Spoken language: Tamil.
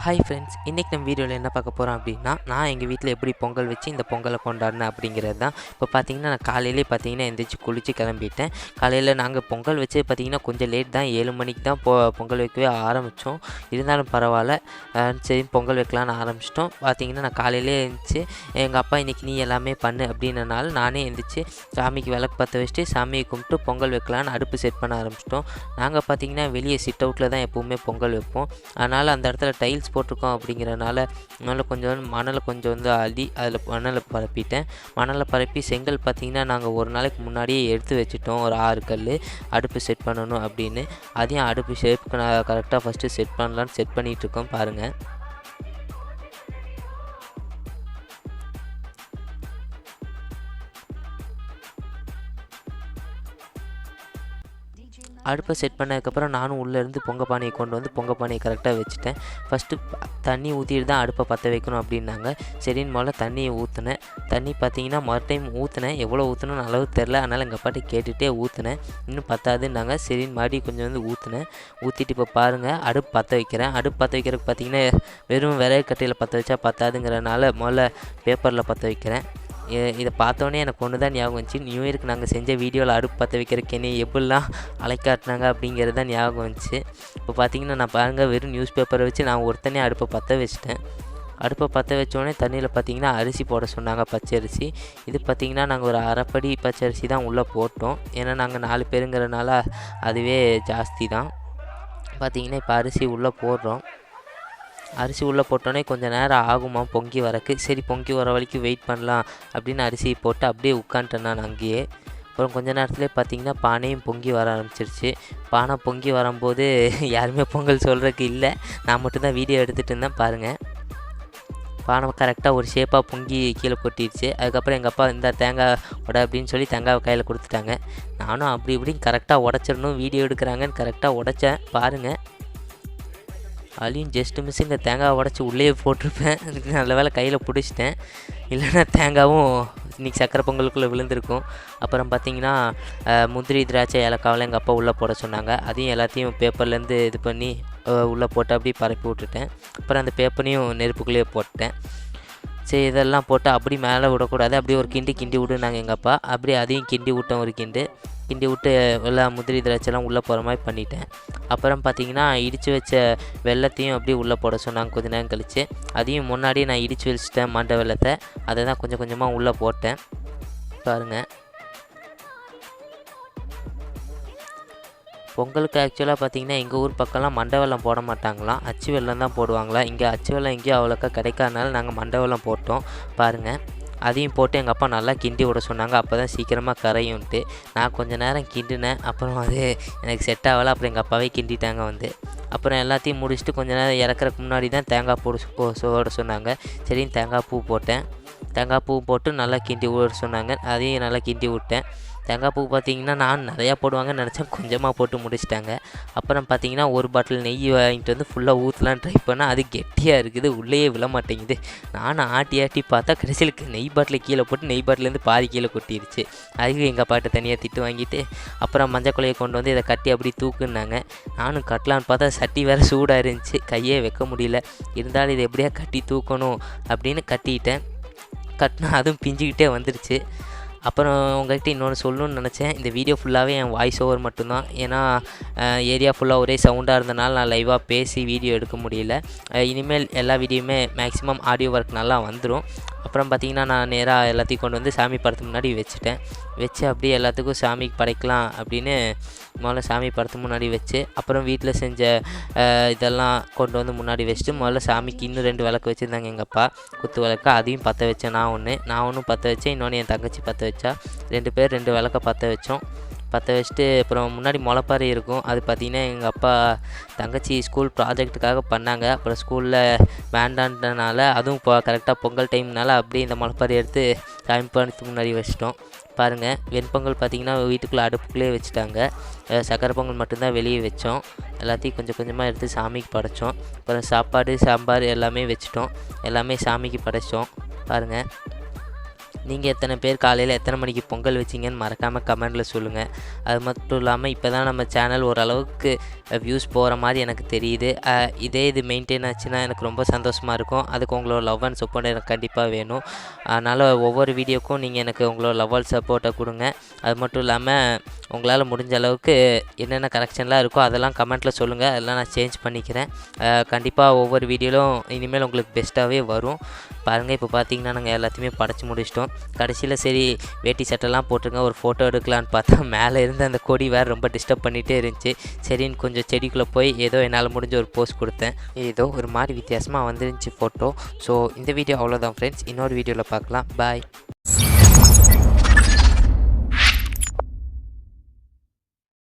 ஹாய் ஃப்ரெண்ட்ஸ், இன்றைக்கி நம்ம வீடியோவில் என்ன பார்க்க போகிறோம் அப்படின்னா, நான் எங்கள் வீட்டில் எப்படி பொங்கல் வச்சு இந்த பொங்கலை கொண்டாடினேன் அப்படிங்கிறது தான். இப்போ பார்த்தீங்கன்னா நான் காலையிலே பார்த்தீங்கன்னா எந்திரிச்சு குளித்து கிளம்பிட்டேன். காலையில் நாங்கள் பொங்கல் வச்சு பார்த்தீங்கன்னா கொஞ்சம் லேட் தான், 7 மணிக்கு தான் பொங்கல் வைக்கவே ஆரம்பித்தோம். இருந்தாலும் பரவாயில்ல, சரி பொங்கல் வைக்கலான்னு ஆரம்பிச்சிட்டோம். பார்த்தீங்கன்னா நான் காலையிலே எழுந்திரிச்சு எங்கள் அப்பா இன்றைக்கி நீ எல்லாமே பண்ணு அப்படின்றனால நானே எழுந்திரிச்சு சாமிக்கு விளக்கு பற்ற வச்சுட்டு சாமியை கும்பிட்டு பொங்கல் வைக்கலான்னு அடுப்பு செட் பண்ண ஆரம்பிச்சிட்டோம். நாங்கள் பார்த்தீங்கன்னா வெளியே சிட் அவுட்டில் தான் எப்போவுமே பொங்கல் வைப்போம். அதனால் அந்த இடத்துல டைல்ஸ் போட்டிருக்கோம் அப்படிங்கிறனால மணலை கொஞ்சம் அள்ளி அதில் மணலை பரப்பிட்டேன். மணலை பரப்பி செங்கல் பார்த்திங்கன்னா நாங்கள் ஒரு நாளைக்கு முன்னாடியே எடுத்து வச்சுட்டோம், ஒரு 6 கல் அடுப்பு செட் பண்ணணும் அப்படின்னு. அதையும் அடுப்பு ஷேப்புக்கு நான் கரெக்டாக ஃபஸ்ட்டு செட் பண்ணலான்னு செட் பண்ணிகிட்ருக்கோம் பாருங்கள். அடுப்பை செட் பண்ணதுக்கப்புறம் நானும் உள்ளேருந்து பொங்கல் பானையை கொண்டு வந்து பொங்கல் பானையை கரெக்டாக வச்சுட்டேன். ஃபஸ்ட்டு தண்ணி ஊற்றிட்டு தான் அடுப்பை பற்ற வைக்கணும் அப்படின்னாங்க. சரின்னு முதல்ல தண்ணியை ஊற்றினேன். தண்ணி பார்த்தீங்கன்னா டைம் ஊற்றினேன், எவ்வளோ ஊற்றணும்னு அளவு தெரில, அதனால் எங்கள் அப்பாட்ட கேட்டுகிட்டே ஊற்றினேன். இன்னும் பத்தாதுன்னாங்க. சரின்னு மறுபடியும் கொஞ்சம் ஊற்றினேன். ஊற்றிட்டு இப்போ பாருங்கள் அடுப்பு பற்ற வைக்கிறேன். அடுப்பு பற்ற வைக்கிறதுக்கு பார்த்தீங்கன்னா வெறும் விறகு கட்டையில் பற்ற வச்சா பத்தாதுங்கிறனால முதல்ல பேப்பரில் பற்ற வைக்கிறேன். இதை பார்த்தோன்னே எனக்கு ஒன்று தான் ஞாபகம் வந்துச்சு. நியூ இயருக்கு நாங்கள் செஞ்ச வீடியோவில் அடுப்பு பற்ற வைக்கிறதுக்கு என்னை எப்படிலாம் அலைக்காட்டினாங்க அப்படிங்கிறது தான் ஞாபகம் வந்துச்சு. இப்போ பார்த்தீங்கன்னா நான் பாருங்கள் வெறும் நியூஸ் பேப்பரை வச்சு நான் ஒருத்தனே அடுப்பை பற்ற வச்சிட்டேன். அடுப்பை பற்ற வச்சோடனே தண்ணியில் பார்த்தீங்கன்னா அரிசி போட சொன்னாங்க, பச்சரிசி. இது பார்த்திங்கன்னா நாங்கள் ஒரு அரைப்படி பச்சரிசி தான் உள்ளே போட்டோம். ஏன்னா நாங்கள் 4 பேருங்கிறனால அதுவே ஜாஸ்தி தான். பார்த்திங்கன்னா இப்போ அரிசி உள்ளே போடுறோம். அரிசி உள்ளே போட்டோன்னே கொஞ்சம் நேரம் ஆகுமா பொங்கி வரக்கு. சரி பொங்கி வர வரைக்கும் வெயிட் பண்ணலாம் அப்படின்னு அரிசி போட்டு அப்படியே உட்காந்துட்டேன் நான் அங்கேயே. அப்புறம் கொஞ்சம் நேரத்துலேயே பார்த்தீங்கன்னா பானையும் பொங்கி வர ஆரம்பிச்சிருச்சு. பானை பொங்கி வரும்போது யாருமே பொங்கல் சொல்கிறதுக்கு இல்லை, நான் மட்டும்தான் வீடியோ எடுத்துகிட்டு இருந்தேன் பாருங்கள். பானை கரெக்டாக ஒரு ஷேப்பாக பொங்கி கீழே கொட்டிடுச்சு. அதுக்கப்புறம் எங்கள் அப்பா இந்த தேங்காய் உடை அப்படின்னு சொல்லி தேங்காய் கையில் கொடுத்துட்டாங்க. நானும் அப்படி இப்படின்னு கரெக்டாக உடச்சிடணும், வீடியோ எடுக்கிறாங்கன்னு கரெக்டாக உடைச்சேன் பாருங்கள். அதுலேயும் ஜஸ்ட்டு மிஸ் இந்த தேங்காய் உடச்சி உள்ளே போட்டிருப்பேன். நல்ல வேலை கையில் பிடிச்சிட்டேன், இல்லைன்னா தேங்காயும் இன்றைக்கி சக்கரை பொங்கலுக்குள்ளே விழுந்திருக்கும். அப்புறம் பார்த்திங்கன்னா முந்திரி திராட்சை ஏலக்காவெல்லாம் எங்கள் அப்பா உள்ளே போட சொன்னாங்க. அதையும் எல்லாத்தையும் பேப்பர்லேருந்து இது பண்ணி உள்ளே போட்டு அப்படியே பரப்பி விட்டுட்டேன். அப்புறம் அந்த பேப்பரையும் நெருப்புக்குள்ளேயே போட்டேன். சரி இதெல்லாம் போட்டு அப்படி மேலே விடக்கூடாது, அப்படியே ஒரு கிண்டி விடுனாங்க எங்கள் அப்பா. அப்படியே அதையும் கிண்டி விட்டேன், ஒரு கிண்டி விட்டு எல்லாம் முந்திரி திராட்சைலாம் உள்ளே போகிற மாதிரி பண்ணிட்டேன். அப்புறம் பார்த்திங்கன்னா இடித்து வச்ச வெல்லத்தையும் அப்படியே உள்ளே போட சொன்னாங்க கொஞ்ச நேரம் கழித்து. அதையும் முன்னாடியே நான் இடித்து வச்சுட்டேன் மண்டை வெல்லத்தை. அதை தான் கொஞ்சம் கொஞ்சமாக உள்ளே போட்டேன் பாருங்கள். பொங்கலுக்கு ஆக்சுவலாக பார்த்திங்கன்னா எங்கள் ஊர் பக்கம்லாம் மண்டை வெல்லம் போட மாட்டாங்களாம், அச்சு வெல்லம் தான் போடுவாங்களா. இங்கே அச்சு வெல்லம் எங்கேயும் அவ்வளோக்கா கிடைக்காதனால நாங்கள் மண்டை வெல்லம் போட்டோம் பாருங்கள். அதையும் போட்டு எங்கள் அப்பா நல்லா கிண்டி விட சொன்னாங்க, அப்போ தான் சீக்கிரமாக கரையும்ட்டு. நான் கொஞ்சம் நேரம் கிண்டினேன், அப்புறம் அது எனக்கு செட் ஆகலை. அப்புறம் எங்கள் அப்பாவே கிண்டிட்டாங்க அப்புறம் எல்லாத்தையும் முடிச்சுட்டு கொஞ்சம் நேரம் இறக்குறதுக்கு முன்னாடி தான் தேங்காய் போட சொன்னாங்க. சரின்னு தேங்காய் பூ போட்டேன். தேங்காய் பூ போட்டு நல்லா கிண்டி விட சொன்னாங்க, அதையும் நல்லா கிண்டி விட்டேன். தேங்காய் பூ பார்த்திங்கன்னா நான் நிறையா போடுவாங்கன்னு நினச்சேன், கொஞ்சமாக போட்டு முடிச்சிட்டாங்க. அப்புறம் பார்த்திங்கன்னா ஒரு பாட்டில் நெய் வாங்கிட்டு வந்து ஃபுல்லாக ஊற்றலான்னு ட்ரை பண்ணால் அது கெட்டியாக இருக்குது, உள்ளேயே விழ மாட்டேங்குது. நானும் ஆட்டி பார்த்தா கடைசியில் நெய் பாட்டில் கீழே போட்டு நெய் பாட்டிலேருந்து பாதி கீழே கொட்டிடுச்சு. அதுக்கு எங்கள் அப்பாட்ட தனியாக திட்டு வாங்கிட்டு அப்புறம் மஞ்சள் குலையை கொண்டு வந்து இதை கட்டி அப்படி தூக்குனாங்க. நானும் கட்டலான்னு பார்த்தா சட்டி வேறு சூடாக இருந்துச்சு, கையே வைக்க முடியல. இருந்தாலும் இதை எப்படியா கட்டி தூக்கணும் அப்படின்னு கட்டிக்கிட்டேன். கட்டினா அதுவும் பிஞ்சிக்கிட்டே வந்துடுச்சு. அப்புறம் உங்கள்கிட்ட இன்னொன்று சொல்லணும்னு நினச்சேன். இந்த வீடியோ ஃபுல்லாகவே என் வாய்ஸ் ஓவர் மட்டும்தான். ஏன்னா ஏரியா ஃபுல்லாக ஒரே சவுண்டாக இருந்தனால நான் லைவாக பேசி வீடியோ எடுக்க முடியல. இனிமேல் எல்லா வீடியோவுமே மேக்ஸிமம் ஆடியோ ஒர்க் நல்லா வந்துடும். அப்புறம் பார்த்திங்கன்னா நான் நேராக எல்லாத்தையும் கொண்டு வந்து சாமி படத்துக்கு முன்னாடி வச்சு அப்படியே எல்லாத்துக்கும் சாமிக்கு படைக்கலாம் அப்படின்னு முதல்ல சாமி படத்துக்கு முன்னாடி வச்சு, அப்புறம் வீட்டில் செஞ்ச இதெல்லாம் கொண்டு வந்து முன்னாடி வச்சுட்டு முதல்ல சாமிக்கு இன்னும் 2 விளக்கு வச்சுருந்தாங்க எங்கள் அப்பா, குத்து விளக்கு. அதையும் பற்ற வச்சேன். நான் ஒன்று பற்ற வச்சேன், இன்னொன்று என் தங்கச்சி பற்ற வச்சா. 2 பேர் 2 விளக்கை பற்ற வச்சோம். பற்ற வச்சுட்டு அப்புறம் முன்னாடி முளைப்பாரி இருக்கும், அது பார்த்திங்கன்னா எங்கள் அப்பா தங்கச்சி ஸ்கூல் ப்ராஜெக்ட்டுக்காக பண்ணாங்க. அப்புறம் ஸ்கூலில் வேண்டான்றனால அதுவும் இப்போ கரெக்டாக பொங்கல் டைம்னால அப்படியே இந்த முளைப்பாரி எடுத்து சாமி படத்துக்கு முன்னாடி வச்சிட்டோம் பாருங்கள். வெண்பொங்கல் பார்த்திங்கன்னா வீட்டுக்குள்ளே அடுப்புக்குள்ளேயே வச்சுட்டாங்க. சக்கரை பொங்கல் மட்டும்தான் வெளியே வச்சோம். எல்லாத்தையும் கொஞ்சம் கொஞ்சமாக எடுத்து சாமிக்கு படைத்தோம். அப்புறம் சாப்பாடு சாம்பார் எல்லாமே வச்சுட்டோம், எல்லாமே சாமிக்கு படைத்தோம் பாருங்கள். நீங்கள் எத்தனை பேர் காலையில் எத்தனை மணிக்கு பொங்கல் வச்சிங்கன்னு மறக்காமல் கமெண்டில் சொல்லுங்கள். அது மட்டும் இல்லாமல் இப்போ தான் நம்ம சேனல் ஓரளவுக்கு வியூஸ் போகிற மாதிரி எனக்கு தெரியுது. இது மெயின்டைன் ஆச்சுன்னா எனக்கு ரொம்ப சந்தோஷமாக இருக்கும். அதுக்கு உங்களோட லவ் அண்ட் சப்போர்ட் எனக்கு கண்டிப்பாக வேணும். அதனால் ஒவ்வொரு வீடியோக்கும் நீங்கள் எனக்கு உங்களோட லவ் அண்ட் சப்போர்ட்டை கொடுங்க. அது மட்டும் இல்லாமல் உங்களால் முடிஞ்ச அளவுக்கு என்னென்ன கரெக்ஷன்லாம் இருக்கோ அதெல்லாம் கமெண்ட்டில் சொல்லுங்கள். அதெல்லாம் நான் சேஞ்ச் பண்ணிக்கிறேன். கண்டிப்பாக ஒவ்வொரு வீடியோவிலும் இனிமேல் உங்களுக்கு பெஸ்ட்டாகவே வரும். பாருங்கள், இப்போ பார்த்தீங்கன்னா நாங்கள் எல்லாத்தையுமே படைச்சி முடிச்சிட்டோம். கடைசியில் சரி வேட்டி சட்டைலாம் போட்டுருங்க, ஒரு ஃபோட்டோ எடுக்கலான்னு பார்த்தா மேலே இருந்து அந்த கொடி வேறு ரொம்ப டிஸ்டர்ப் பண்ணிகிட்டே இருந்துச்சு. சரின்னு கொஞ்சம் செடிக்குள்ளே போய் ஏதோ என்னால் முடிஞ்ச ஒரு போஸ்ட் கொடுத்தேன். ஏதோ ஒரு மாதிரி வித்தியாசமாக வந்துருந்துச்சு ஃபோட்டோ. ஸோ இந்த வீடியோ அவ்வளோதான் ஃப்ரெண்ட்ஸ். இன்னொரு வீடியோவில் பார்க்கலாம். பாய்.